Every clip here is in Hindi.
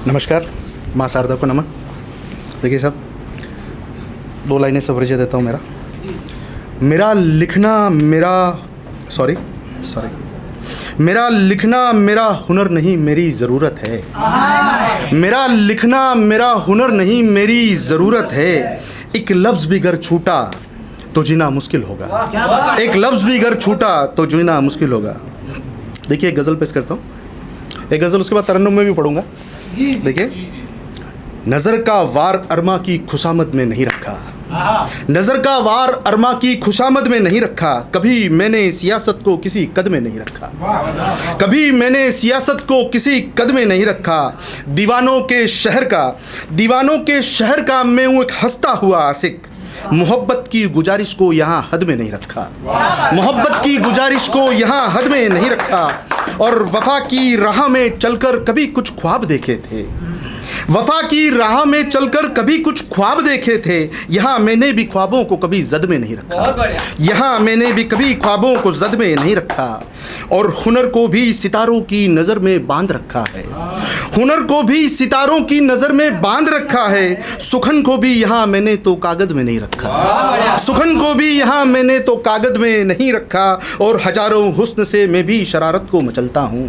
नमस्कार, माँ शारदा को नमन। देखिए साहब, 2 लाइनें से परिचय देता हूँ मेरा। मेरा लिखना मेरा हुनर नहीं, मेरी ज़रूरत है। मेरा लिखना मेरा हुनर नहीं, मेरी ज़रूरत है। एक लफ्ज़ भी अगर छूटा तो जीना मुश्किल होगा। एक लफ्ज़ भी अगर छूटा तो जीना मुश्किल होगा। देखिए, एक गज़ल पेश करता हूँ, एक गज़ल उसके बाद तरन्नुम में भी पढ़ूंगा। देखिए, नज़र का वार अरमा की खुशामद में नहीं रखा। नज़र का वार अरमा की खुशामद में नहीं रखा। कभी मैंने सियासत को किसी कद में नहीं रखा। कभी मैंने सियासत को किसी कद में नहीं रखा। दीवानों के शहर का मैं हूँ एक हंसता हुआ आशिक। मोहब्बत की गुजारिश को यहाँ हद में नहीं रखा। मोहब्बत की गुजारिश को यहाँ हद में नहीं रखा। और वफा की राह में चलकर कभी कुछ ख्वाब देखे थे। वफा की राह में चलकर कभी कुछ ख्वाब देखे थे। यहाँ मैंने भी ख्वाबों को कभी जद में नहीं रखा। यहाँ मैंने भी कभी ख्वाबों को जद में नहीं रखा। और हुनर को भी सितारों की नज़र में बांध रखा है। हुनर को भी सितारों की नज़र में बांध रखा है। सुखन को भी यहाँ मैंने तो कागज़ में नहीं रखा। सुखन को भी यहाँ मैंने तो कागज़ में नहीं रखा। और हजारों हुस्न से मैं भी शरारत को मचलता हूँ।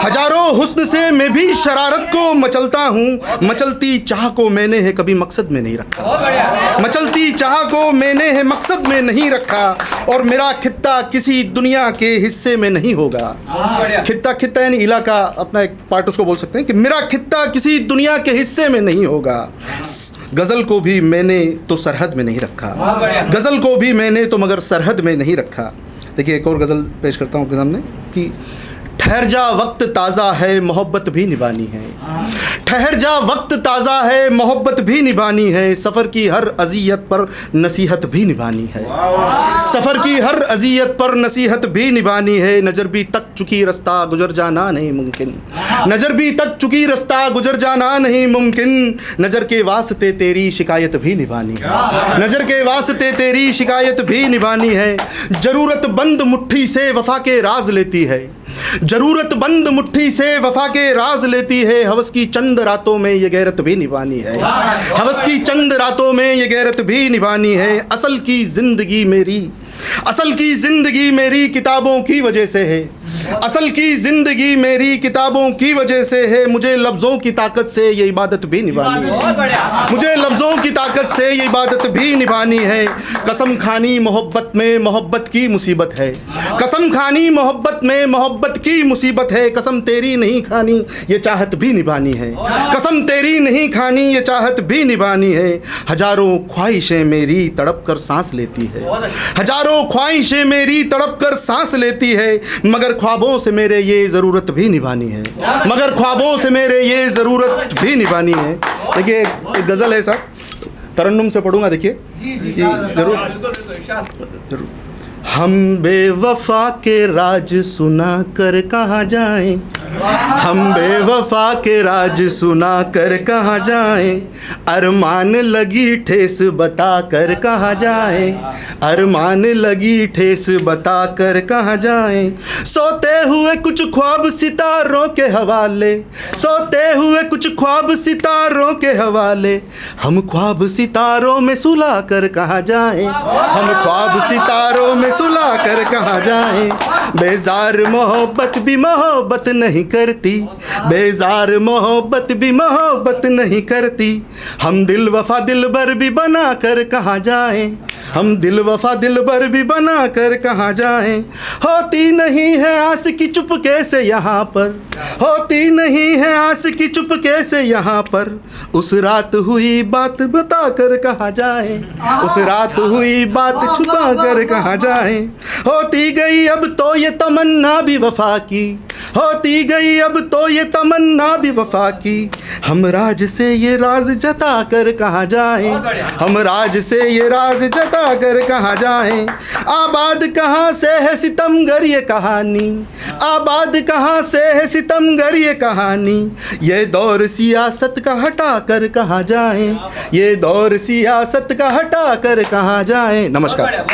हजारों हुस्न से मैं भी शरारत को मचलता हूँ। मचलती चाह को मैंने है कभी मकसद में नहीं रखा। मचलती चाह को मैंने है मकसद में नहीं रखा। और मेरा खित्ता किसी दुनिया के हिस्से में नहीं होगा। खित्ता यानी इलाका, अपना एक पार्ट उसको बोल सकते हैं कि मेरा खित्ता किसी दुनिया के हिस्से में नहीं होगा। गज़ल को भी मैंने तो सरहद में नहीं रखा। गज़ल को भी मैंने तो मगर सरहद में नहीं रखा। देखिए, एक और गज़ल पेश करता हूँ आपके सामने कि ठहर जा वक्त ताज़ा है, मोहब्बत भी निभानी है। ठहर जा वक्त ताज़ा है, मोहब्बत भी निभानी है। सफ़र की हर अज़ियत पर नसीहत भी निभानी है। सफ़र की हर अज़ियत पर नसीहत भी निभानी है। नज़र भी तक चुकी रास्ता गुजर जाना नहीं मुमकिन। नज़र भी तक चुकी रास्ता गुजर जाना नहीं मुमकिन। नज़र के वास्ते तेरी शिकायत भी निभानी है। नज़र के वास्ते तेरी शिकायत भी निभानी है। ज़रूरत बंद मुट्ठी से वफ़ा के राज लेती है। ज़रूरत बंद मुट्ठी से वफ़ा के राज लेती है। हवस की चंद रातों में ये गैरत भी निभानी है। हवस की चंद रातों में ये गैरत भी निभानी है। असल की ज़िंदगी मेरी किताबों की वजह से है। असल की ज़िंदगी मेरी किताबों की वजह से है। मुझे लफ्ज़ों की ताकत से ये इबादत भी निभानी है। मुझे लफ्ज़ों की ताकत से ये इबादत भी निभानी है। कसम खानी मोहब्बत में मोहब्बत की मुसीबत है। कसम खानी मोहब्बत में मोहब्बत की मुसीबत है। कसम तेरी नहीं खानी ये चाहत भी निभानी है। कसम तेरी नहीं खानी ये चाहत भी निभानी है। हजारों ख्वाहिशें मेरी तड़प कर सांस लेती है। हजारों ख्वाहिशें मेरी तड़प कर सांस लेती है। मगर ख्वाबों से मेरे ये ज़रूरत भी निभानी है। मगर ख्वाबों से मेरे ये ज़रूरत भी निभानी है। देखिए, एक गज़ल है साहब, तरन्नुम से पढ़ूंगा। देखिए, जरूर। हम बेवफा के राज सुना कर कहाँ जाएं। हम बेवफा के राज सुना कर कहाँ जाएं। अरमान लगी ठेस बता कर कहाँ जाएं। अरमान लगी ठेस बता कर कहाँ जाएं। सोते हुए कुछ ख्वाब सितारों के हवाले। सोते हुए कुछ ख्वाब सितारों के हवाले। हम ख्वाब सितारों में सुला कर कहाँ जाएं। हम ख्वाब सितारों में सुला कर कहाँ जाएं। बेजार मोहब्बत भी मोहब्बत नहीं करती। बेजार मोहब्बत भी मोहब्बत नहीं करती। हम दिल वफा दिलबर भी बना कर कहाँ जाएं। हम दिल वफा दिलबर भी बना कर कहाँ जाएं। होती नहीं है आस की चुपके से यहाँ पर। होती नहीं है आस की चुपके से यहाँ पर। उस रात हुई बात बता कर कहाँ जाएं। उस रात हुई बात छुपा कर कहाँ जाएं। होती गई अब तो ये तमन्ना भी वफा की। होती गई अब तो ये तमन्ना भी वफा की। हम राज से ये राज जता कर कहाँ जाएं। हम राज से ये राज जता कर कहाँ जाएं। आबाद कहाँ से है सितमगर ये कहानी। आबाद कहाँ से है सितमगर ये कहानी। ये दौर सियासत का हटा कर कहाँ जाएं। ये दौर सियासत का हटा कर कहाँ जाएं। नमस्कार।